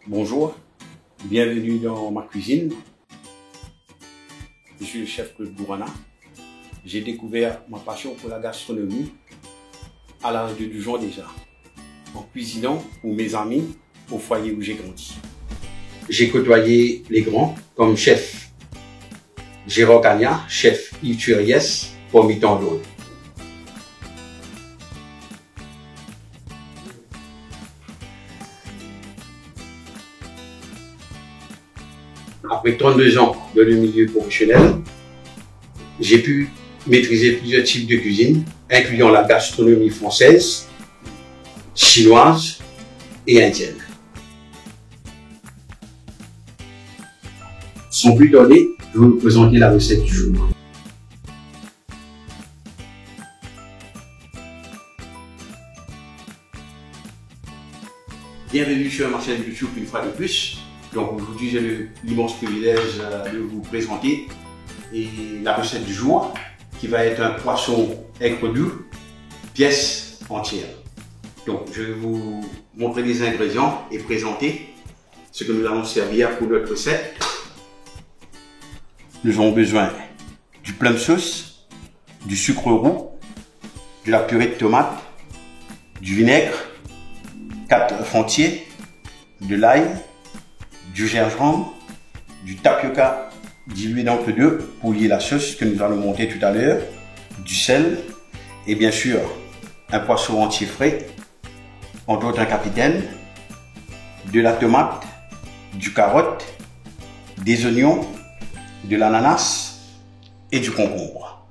Bonjour, bienvenue dans ma cuisine. Je suis le chef Claude Bourana. J'ai découvert ma passion pour la gastronomie à l'âge de 12 ans déjà, en cuisinant pour mes amis au foyer où j'ai grandi. J'ai côtoyé les grands comme chef Gérard Cagnat, chef Yves Turiès, parmi tant d'autres. Après 32 ans dans le milieu professionnel, j'ai pu maîtriser plusieurs types de cuisine, incluant la gastronomie française, chinoise et indienne. Sans plus tarder, je vais vous présenter la recette du jour. Bienvenue sur ma chaîne YouTube une fois de plus. Donc aujourd'hui j'ai l'immense privilège de vous présenter la recette du jour qui va être un poisson aigre doux, pièce entière. Donc je vais vous montrer les ingrédients et présenter ce que nous allons servir pour notre recette. Nous avons besoin du plum sauce, du sucre roux, de la purée de tomate, du vinaigre, 4 œufs entiers, de l'ail, du gingembre, du tapioca dilué dans peu d'eau pour lier la sauce que nous allons monter tout à l'heure, du sel et bien sûr un poisson entier frais, entre autres un capitaine, de la tomate, du carotte, des oignons, de l'ananas et du concombre.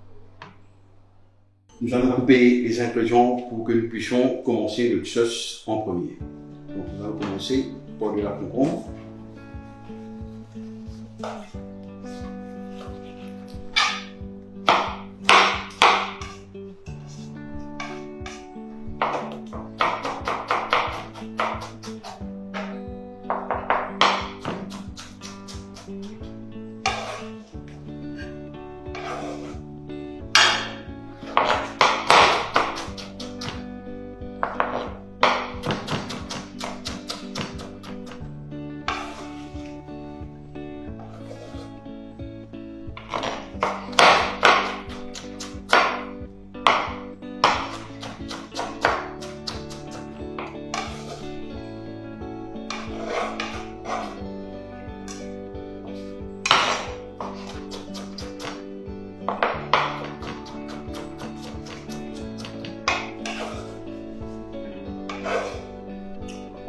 Nous allons couper les ingrédients pour que nous puissions commencer notre sauce en premier. Donc nous allons commencer par de la concombre.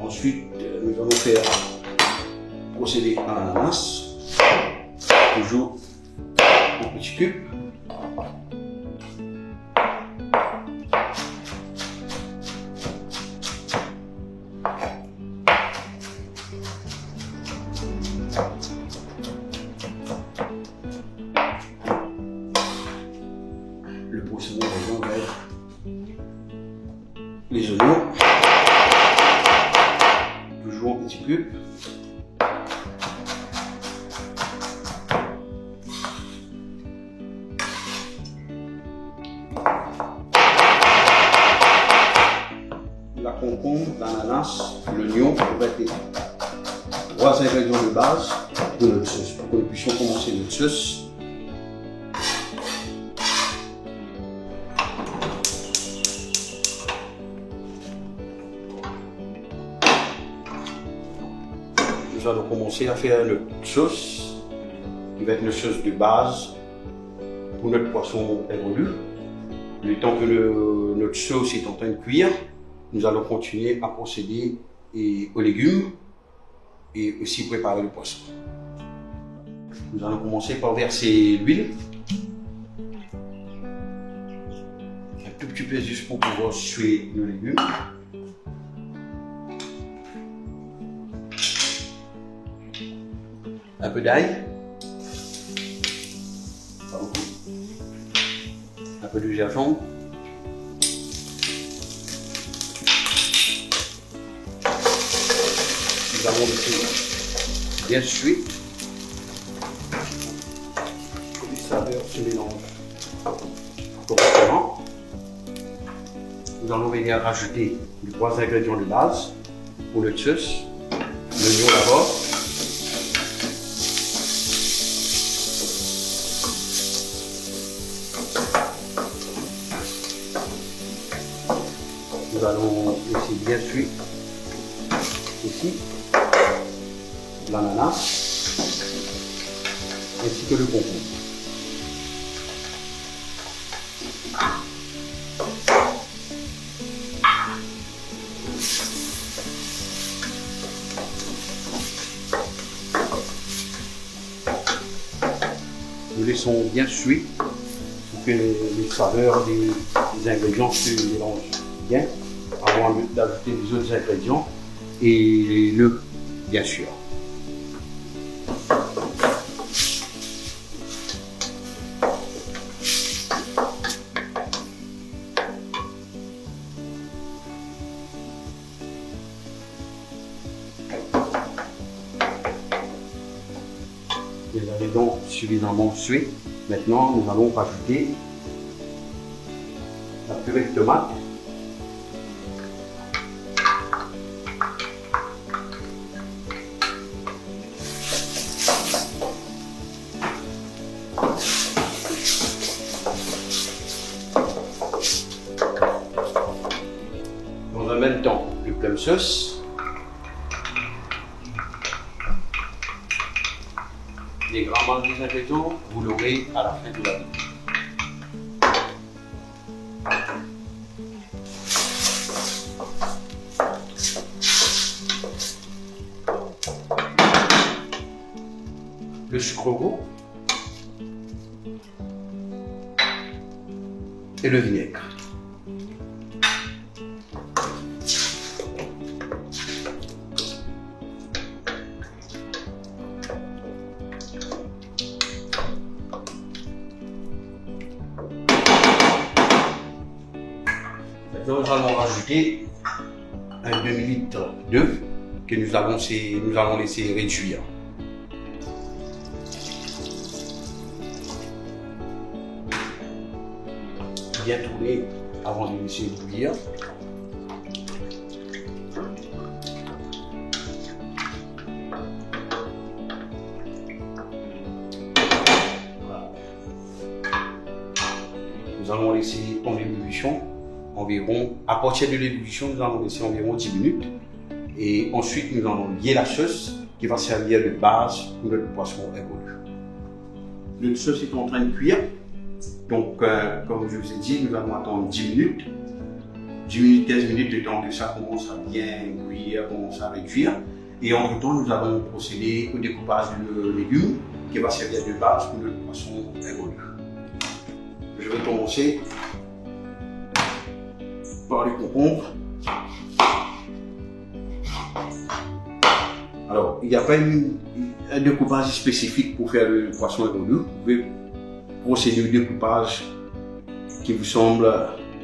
Ensuite, nous allons faire procéder à l'ananas, toujours en petits cubes. Le procédé va être les oignons. En petits cubes. La concombre, l'ananas, l'oignon vont être les 3 ingrédients de base de notre sauce pour que nous puissions commencer notre sauce. Nous allons commencer à faire notre sauce, qui va être notre sauce de base pour notre poisson évolué. Le temps que notre sauce est en train de cuire, nous allons continuer à procéder aux légumes et aussi préparer le poisson. Nous allons commencer par verser l'huile. Un tout petit peu juste pour pouvoir suer nos légumes. Un peu d'ail, pas beaucoup, un peu de gingembre, nous allons laisser bien suer, les saveurs se mélangent correctement. Nous allons venir rajouter les 3 ingrédients de base pour notre sauce. l'oignon d'abord. Nous allons laisser bien cuire ici l'ananas ainsi que le concombre. Nous laissons bien cuire pour que les saveurs des ingrédients se mélangent bien avant d'ajouter les autres ingrédients et l'œuf bien sûr. Les ingrédients suffisamment cuits. Maintenant, nous allons rajouter la purée de tomate. Dans un même temps, le plum sauce. Les grammages des ingrédients, vous l'aurez à la fin de la vidéo. Le sucre gros et le vinaigre. Maintenant, nous allons rajouter un demi-litre d'œuf que nous allons laisser réduire. Bien tourner avant de laisser bouillir. Voilà. Nous allons laisser en ébullition environ, à partir de l'ébullition, nous allons laisser environ 10 minutes. Et ensuite, nous allons lier la sauce qui va servir de base pour notre poisson évolué. Notre sauce est en train de cuire. Donc, comme je vous ai dit, nous allons attendre 10 minutes. 10 minutes, 15 minutes, le temps que ça commence à bien cuire, commence à réduire. Et entre temps, nous allons procéder au découpage de légumes qui va servir de base pour notre poisson évolué. Je vais commencer par les concombres. Alors, il n'y a pas un découpage spécifique pour faire le poisson évolué. Vous pouvez procéder au découpage qui vous semble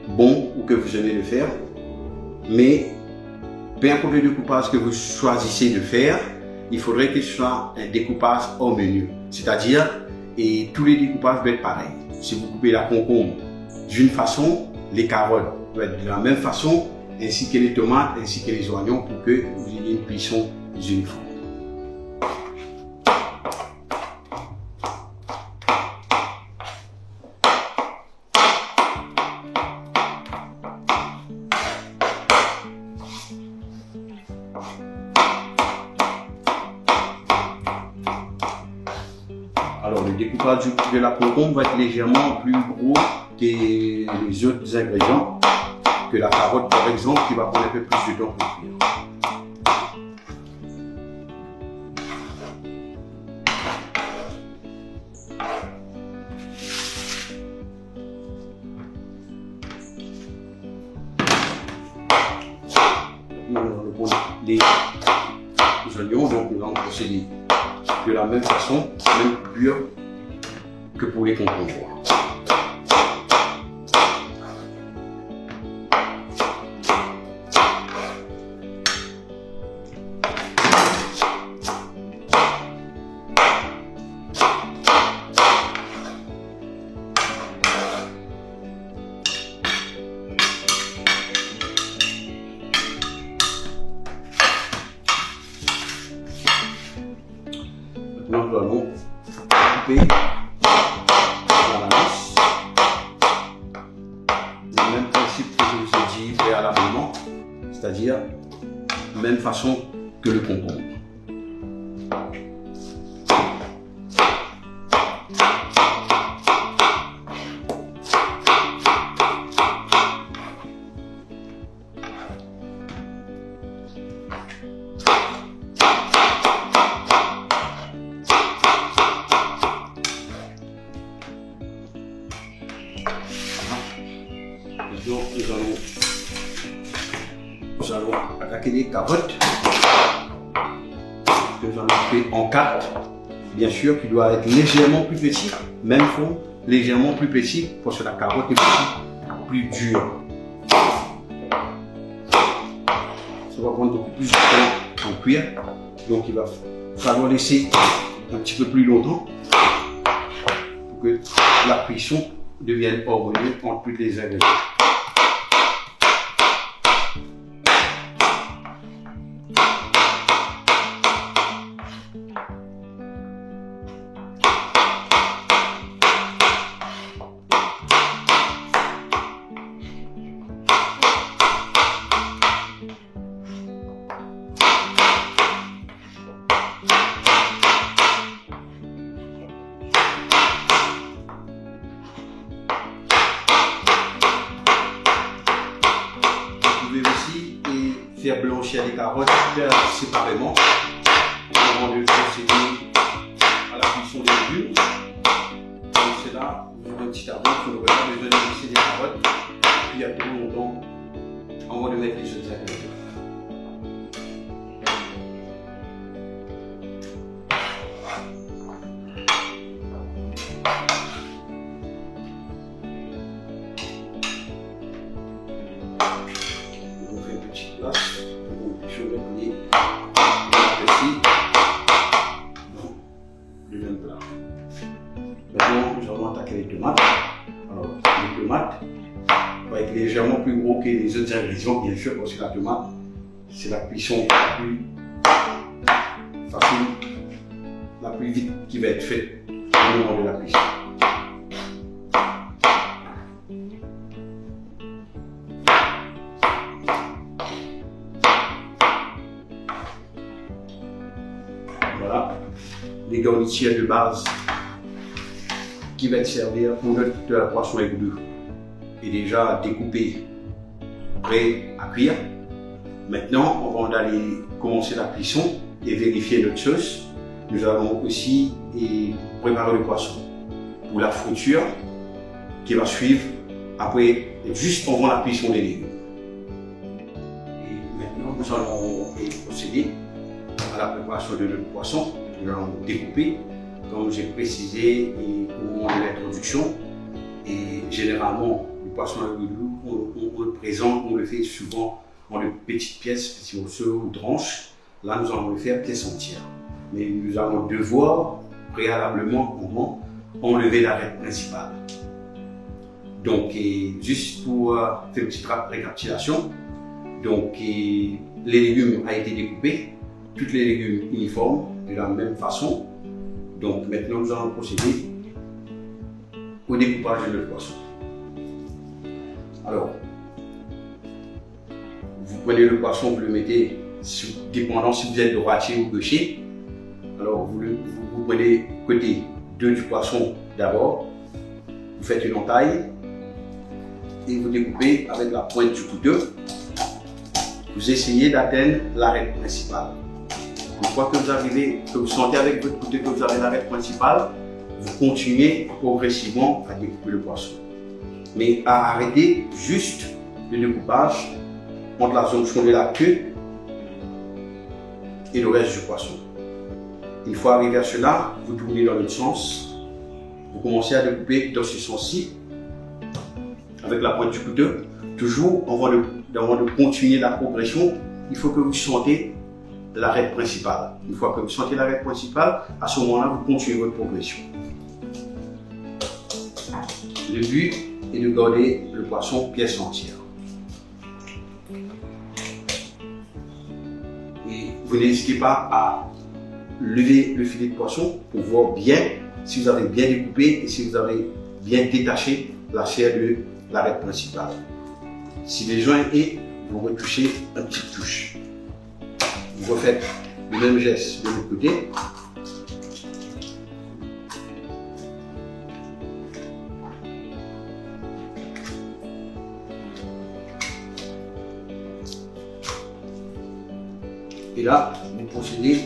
bon ou que vous aimez le faire. Mais peu importe le découpage que vous choisissez de faire, il faudrait que ce soit un découpage au menu. C'est-à-dire, et tous les découpages doivent être pareils. Si vous coupez la concombre d'une façon, les carottes doivent être de la même façon, ainsi que les tomates, ainsi que les oignons, pour que vous ayez une cuisson uniforme. Alors, le découpage de la concombre va être légèrement plus gros que les autres ingrédients, que la carotte par exemple, qui va prendre un peu plus de temps pour cuire. Nous allons prendre les oignons, donc nous allons procéder de la même façon, même coupure que pour les concombres. c'est-à-dire même façon que le concombre. Donc nous allons attaquer les carottes que nous allons couper en 4, bien sûr, qui doit être légèrement plus petit, même fond, légèrement plus petit, parce que la carotte est plus dure. Ça va prendre beaucoup plus de temps en cuire, donc il va falloir laisser un petit peu plus longtemps pour que la cuisson devienne harmonieuse entre toutes les ingrédients. Vous pouvez aussi faire blanchir les carottes séparément avant de procéder à la cuisson des légumes. Donc c'est là, un petit avant, vous n'aurez pas besoin de laisser les carottes, puis après longtemps, avant de mettre les autres ingrédients. Place, donc je vais mettre ici dans le même plat. Maintenant, nous allons attaquer les tomates. Alors, les tomates vont être légèrement plus gros que les autres ingrédients, bien sûr, parce que la tomate, c'est la cuisson la plus facile, la plus vite qui va être faite au moment de la cuisson. Voilà, les garnitures de base qui va être servir pour notre poisson égout est déjà découpé, prêt à cuire. Maintenant, on va aller commencer la cuisson et vérifier notre sauce. Nous allons aussi préparer le poisson pour la friture qui va suivre après, juste avant la cuisson des légumes. Et maintenant, nous allons procéder à la préparation de notre poisson. Nous allons découper, comme j'ai précisé au moment de l'introduction. Et généralement, le poisson à goulou, on le présente, on le fait souvent en de petites pièces, petits morceaux ou tranches. Là, nous allons le faire pièce entière. Mais nous allons devoir préalablement enlever l'arête principale. Donc, juste pour faire une petite récapitulation, donc les légumes ont été découpés, tous les légumes uniformes, de la même façon. Donc maintenant, nous allons procéder au découpage de notre poisson. Alors, vous prenez le poisson, vous le mettez, dépendant si vous êtes droitier ou gaucher. Alors, vous prenez côté 2 du poisson d'abord, vous faites une entaille et vous découpez avec la pointe du couteau. Vous essayez d'atteindre l'arête principale. Une fois que vous arrivez, que vous sentez avec votre couteau que vous avez l'arête principale, vous continuez progressivement à découper le poisson. Mais à arrêter juste le découpage entre la jonction de la queue et le reste du poisson. Une fois arrivé à cela, vous tournez dans l'autre sens. Vous commencez à découper dans ce sens-ci avec la pointe du couteau. Toujours, avant de continuer la progression, il faut que vous sentez l'arête principale. Une fois que vous sentez l'arête principale, à ce moment-là, vous continuez votre progression. Le but est de garder le poisson pièce entière. Et vous n'hésitez pas à lever le filet de poisson pour voir bien si vous avez bien découpé et si vous avez bien détaché la chair de l'arête principale. Si les joints est vous retouchez une petite touche. Vous refaites le même geste de l'autre côté. Et là, vous procédez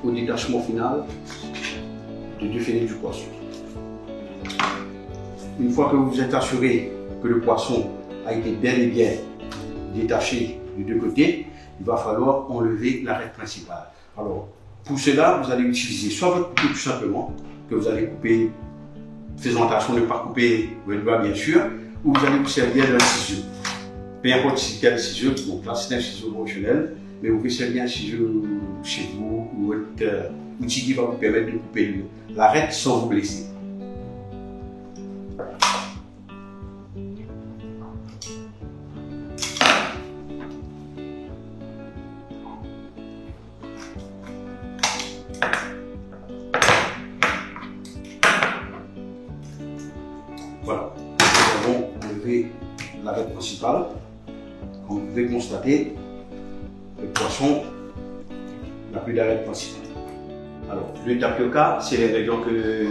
au détachement final de 2 filets du poisson. Une fois que vous vous êtes assuré que le poisson a été bel et bien détaché des 2 côtés, il va falloir enlever l'arête principale. Alors, pour cela, vous allez utiliser soit votre couteau tout simplement, que vous allez couper, faisant attention de ne pas couper votre doigt bien sûr, ou vous allez vous servir d'un ciseau. Peu importe si quel ciseau, donc là c'est un ciseau professionnel, mais vous pouvez servir un ciseau chez vous ou votre outil qui va vous permettre de couper l'arête sans vous blesser. Voilà, nous avons enlevé l'arête principale. Comme vous pouvez constater, le poisson n'a plus d'arête principale. Alors, le tapioca, c'est l'ingrédient que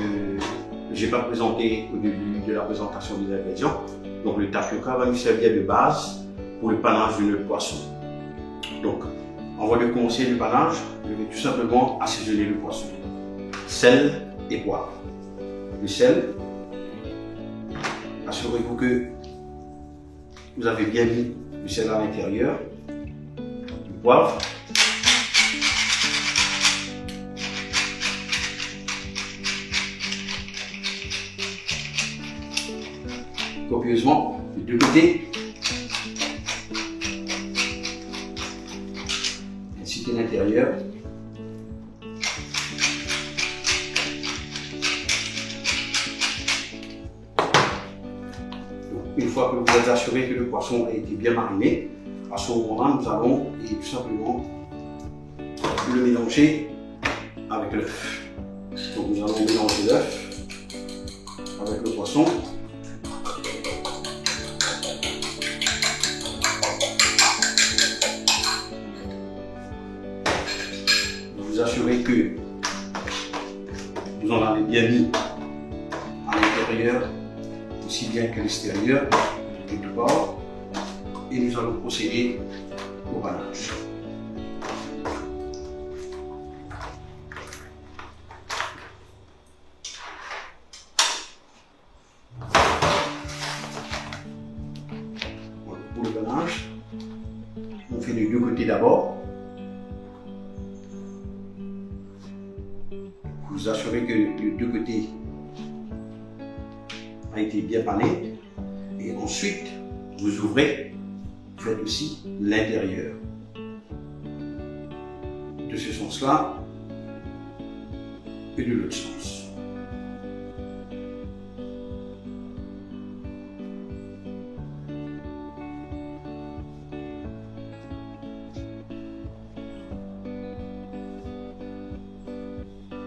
je n'ai pas présenté au début de la présentation des ingrédients. Donc, le tapioca va nous servir de base pour le panage de notre poisson. Donc, avant de commencer le panage, je vais tout simplement assaisonner le poisson. Sel et poivre. Le sel, assurez-vous que vous avez bien mis le sel à l'intérieur. Le poivre. Copieusement des 2 côtés. Ainsi que l'intérieur. Une fois que vous êtes assuré que le poisson a été bien mariné, à ce moment-là, nous allons tout simplement le mélanger avec l'œuf. Donc nous allons mélanger l'œuf avec le poisson. Vous vous assurez que vous en avez bien mis à l'intérieur, aussi bien que l'extérieur, de tout bord, et nous allons procéder au panage. Voilà, pour le panage, on fait les 2 côtés d'abord. Vous vous assurez que les 2 côtés a été bien pané, et ensuite vous ouvrez, vous faites aussi l'intérieur. De ce sens-là et de l'autre sens.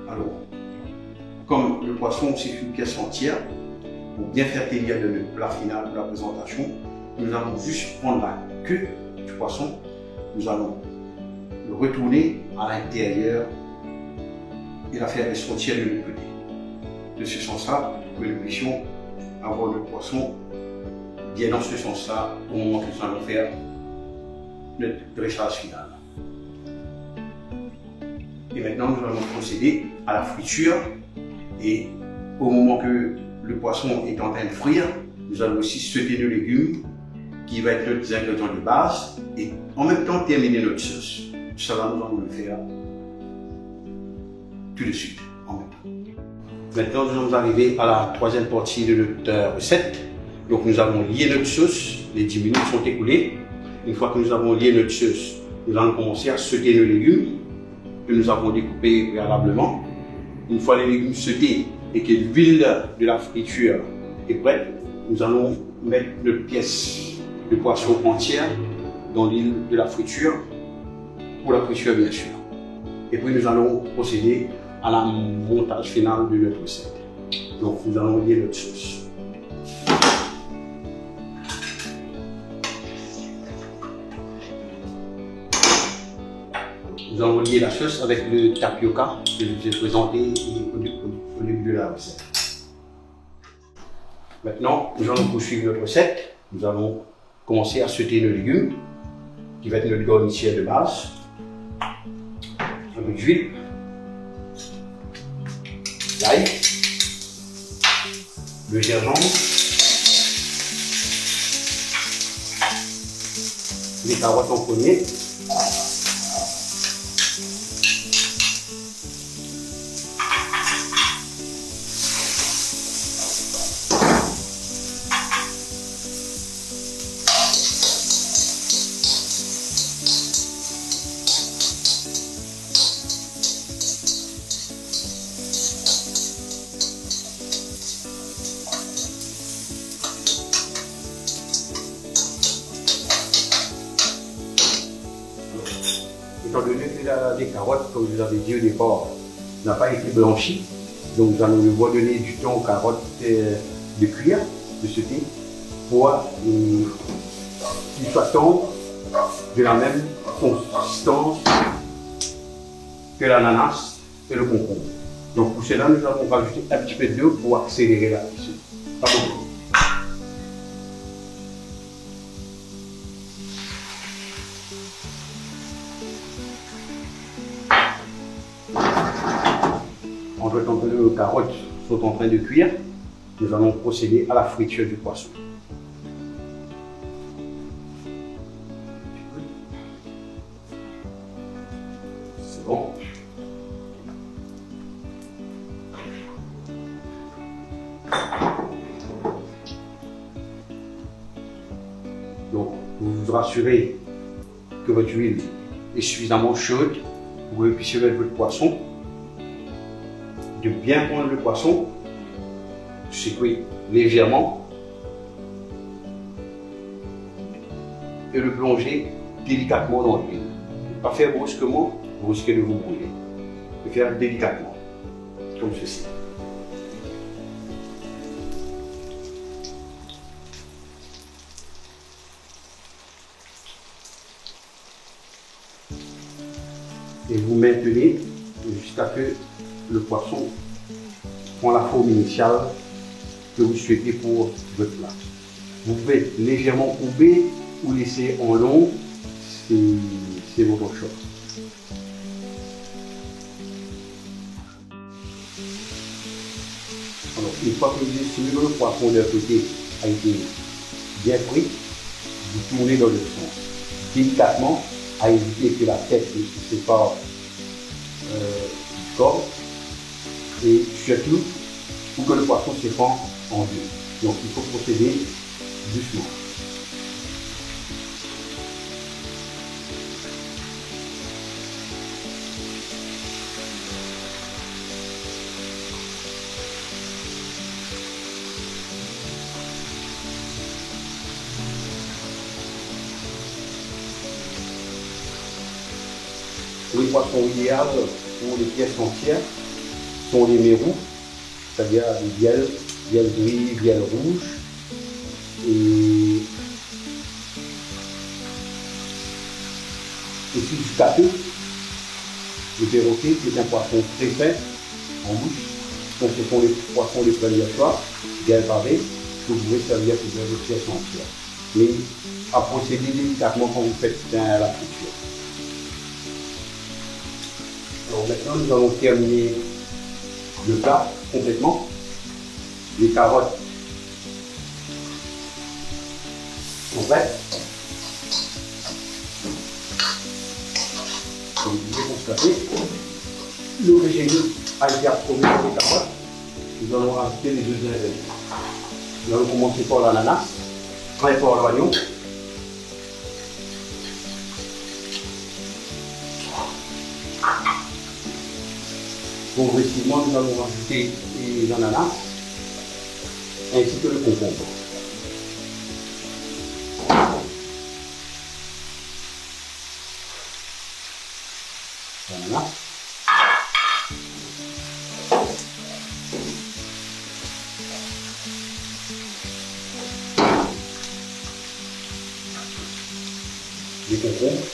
Alors, comme le poisson c'est une pièce entière, pour bien faire tenir le plat final de la présentation, nous allons juste prendre la queue du poisson, nous allons le retourner à l'intérieur et la faire sortir de l'autre côté. De ce sens-là, que nous puissions avoir le poisson bien dans ce sens-là au moment que nous allons faire notre dressage final. Et maintenant, nous allons procéder à la friture, et au moment que le poisson est en train de frire, nous allons aussi sauter nos légumes, qui va être notre ingrédient de base, et en même temps terminer notre sauce. Ça, nous allons le faire tout de suite, en même temps. Maintenant, nous allons arriver à la 3e partie de notre recette. Donc, nous allons lier notre sauce. Les 10 minutes sont écoulées. Une fois que nous avons lié notre sauce, nous allons commencer à sauter nos légumes que nous avons découpés préalablement. Une fois les légumes sautés et que l'huile de la friture est prête, nous allons mettre notre pièce de poisson entière dans l'huile de la friture, pour la friture bien sûr. Et puis nous allons procéder à la montage finale de notre recette. Donc nous allons lier notre sauce. nous allons lier la sauce avec le tapioca que je vous ai présenté au début de la recette. Maintenant, nous allons poursuivre notre recette. Nous allons commencer à sauter nos légumes, qui va être notre garnitière de base, avec l'huile, l'ail, le gingembre, les carottes en premier, étant donné que les carottes, comme je vous avais dit au départ, n'a pas été blanchie, donc nous allons devoir donner du temps aux carottes de cuire, de sauter, pour qu'ils soient tendres de la même consistance que l'ananas et le concombre. Donc pour cela, nous allons rajouter un petit peu d'eau pour accélérer la cuisson. Pas beaucoup. Entre-temps que nos carottes sont en train de cuire, nous allons procéder à la friture du poisson. C'est bon. Donc, vous vous rassurez que votre huile est suffisamment chaude pour que vous puissiez mettre votre poisson. De bien prendre le poisson, secouer légèrement et le plonger délicatement dans l'huile. Ne pas faire brusquement, vous risquez de vous brûler. Le faire délicatement, comme ceci. Et vous maintenez jusqu'à ce que le poisson prend la forme initiale que vous souhaitez pour votre plat. Vous pouvez légèrement couper ou laisser en long, c'est votre choix. Alors, une fois que vous estimez que le poisson d'un côté a été bien cuit, vous tournez dans le sens délicatement à éviter que la tête se sépare du corps. Et surtout pour que le poisson se fende en deux. Donc il faut procéder doucement. Les poissons idéaux pour les pièces entières sont les mérous, c'est-à-dire les vielles gris, vielles rouges, et aussi du capet, le perroquet, qui est un poisson très fin en bouche. Donc ce sont les poissons les premiers choix, bien pavés, que vous pouvez servir pour des pièces entières. Mais à procéder délicatement quand vous faites la friture. Alors maintenant nous allons terminer le plat complètement. Les carottes sont prêtes. Comme vous pouvez constater, le régime a été approuvé pour les carottes. Nous allons rajouter les deux ingrédients. Nous allons commencer par l'ananas, puis par l'oignon. Progressivement, nous allons rajouter les ananas ainsi que le concombre. L'ananas. Les concombres.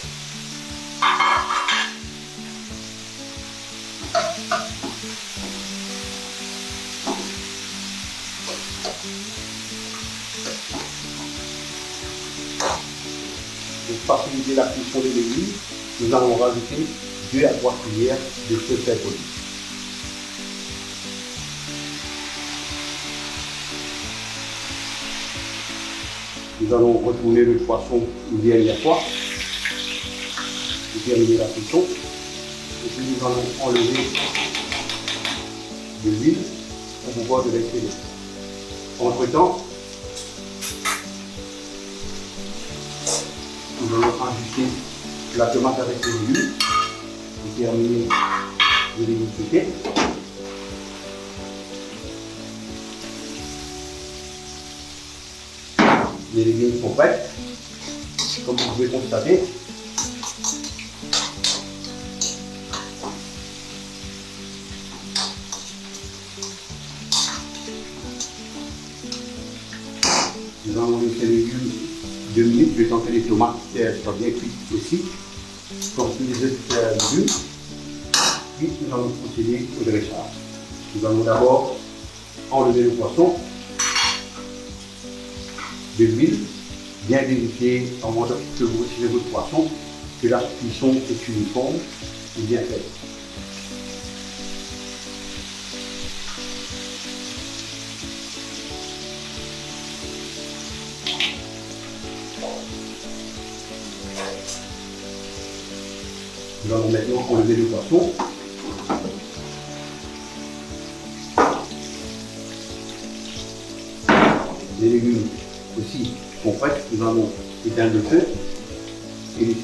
faciliter la cuisson des légumes, nous allons rajouter 2 à 3 cuillères de sauce Saint-Pauli. Nous allons retourner le poisson une dernière fois pour terminer la cuisson. Et puis nous allons enlever de l'huile pour pouvoir de l'excéder. Entre-temps, nous allons ajouter la tomate avec les légumes pour terminer les légumes sautés. Les légumes sont prêts, comme vous pouvez constater. Nous allons laisser les légumes 2 minutes, le temps que les tomates soient bien cuites aussi, comme tous les autres légumes. Puis nous allons procéder au dressage. Nous allons d'abord enlever le poisson de l'huile, bien vérifier en mode que vous retirez votre poisson, que la cuisson est uniforme et bien faite. Nous allons maintenant enlever le poisson. Les légumes aussi sont prêts. Nous allons éteindre le feu et laisser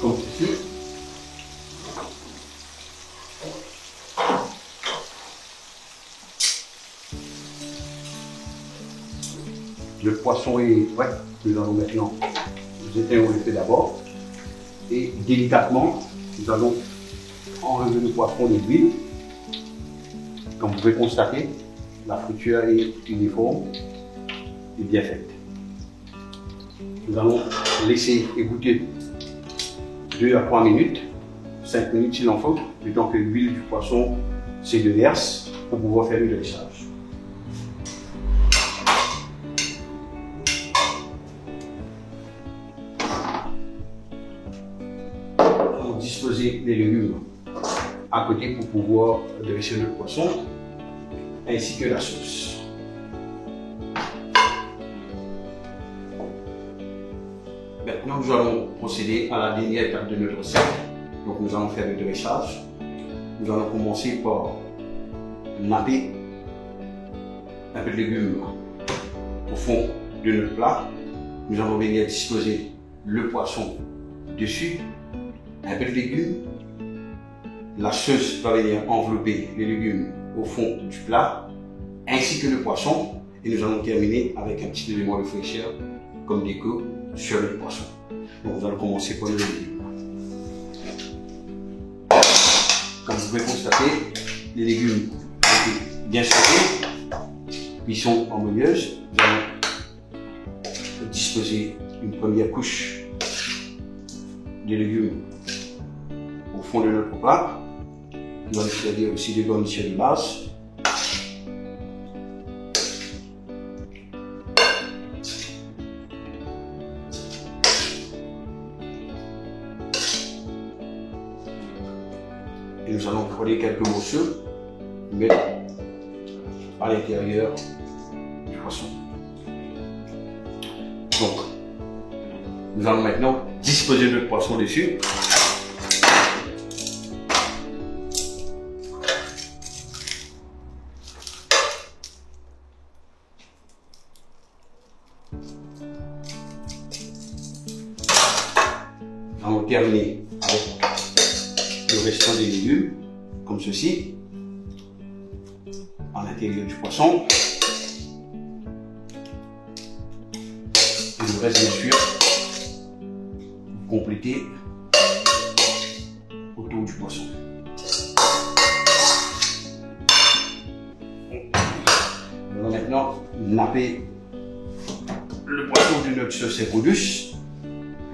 comme ceci. Le poisson est prêt. Nous allons maintenant éteindre le feu d'abord et délicatement nous allons enlever le poisson de l'huile. Comme vous pouvez constater, la friture est uniforme et bien faite. Nous allons laisser égoutter 2 à 3 minutes, 5 minutes s'il en faut, le temps que l'huile du poisson se déverse pour pouvoir faire le dressage. Disposer les légumes à côté pour pouvoir dresser le poisson ainsi que la sauce. Maintenant, nous allons procéder à la dernière étape de notre recette. Donc, nous allons faire le dressage. Nous allons commencer par napper un peu de légumes au fond de notre plat. Nous allons venir disposer le poisson dessus, un peu de légumes. La sauce va venir envelopper les légumes au fond du plat, ainsi que le poisson. Et nous allons terminer avec un petit élément de fraîcheur comme déco sur le poisson. Donc nous allons commencer par les légumes. Comme vous pouvez constater, les légumes ont été bien sautés, cuisson harmonieuse. Nous allons disposer une première couche de légumes au fond de notre plat. Nous allons servir aussi des garnitures de base. Et nous allons coller quelques morceaux, mettre à l'intérieur du poisson. Donc, nous allons maintenant disposer notre poisson dessus. Nous allons terminer avec le restant des légumes, comme ceci, à l'intérieur du poisson. Et le reste, bien sûr, compléter autour du poisson. Nous allons maintenant napper le poisson de notre sauce Saint-Pauli,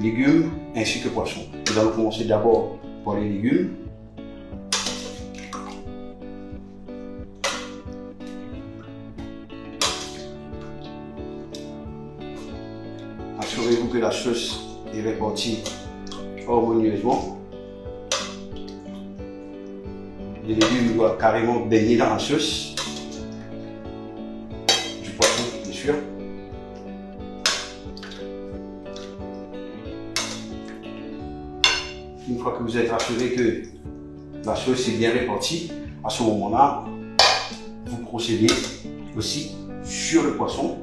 légumes ainsi que poisson. Nous allons commencer d'abord par les légumes. Assurez-vous que la sauce est réparti harmonieusement. Les légumes doivent carrément baigner dans la sauce du poisson, bien sûr. Une fois que vous êtes assuré que la sauce est bien répartie, à ce moment-là, vous procédez aussi sur le poisson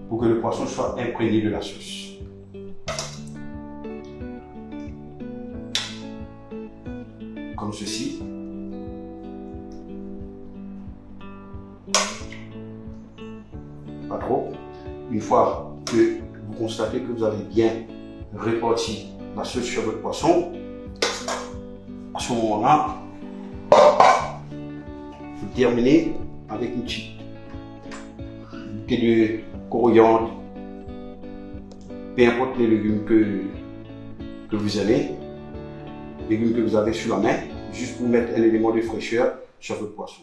pour que le poisson soit imprégné de la sauce. Comme ceci. Pas trop. Une fois que vous constatez que vous avez bien réparti la sauce sur votre poisson, à ce moment-là, vous terminez avec une petite bouquet de coriandre, peu importe les légumes que vous aimez, légumes que vous avez sur la main, juste pour mettre un élément de fraîcheur sur votre poisson.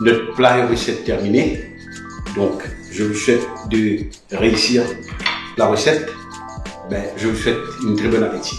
Notre plat et recette terminée. Donc, je vous souhaite de réussir la recette. Je vous souhaite une très bonne appétit.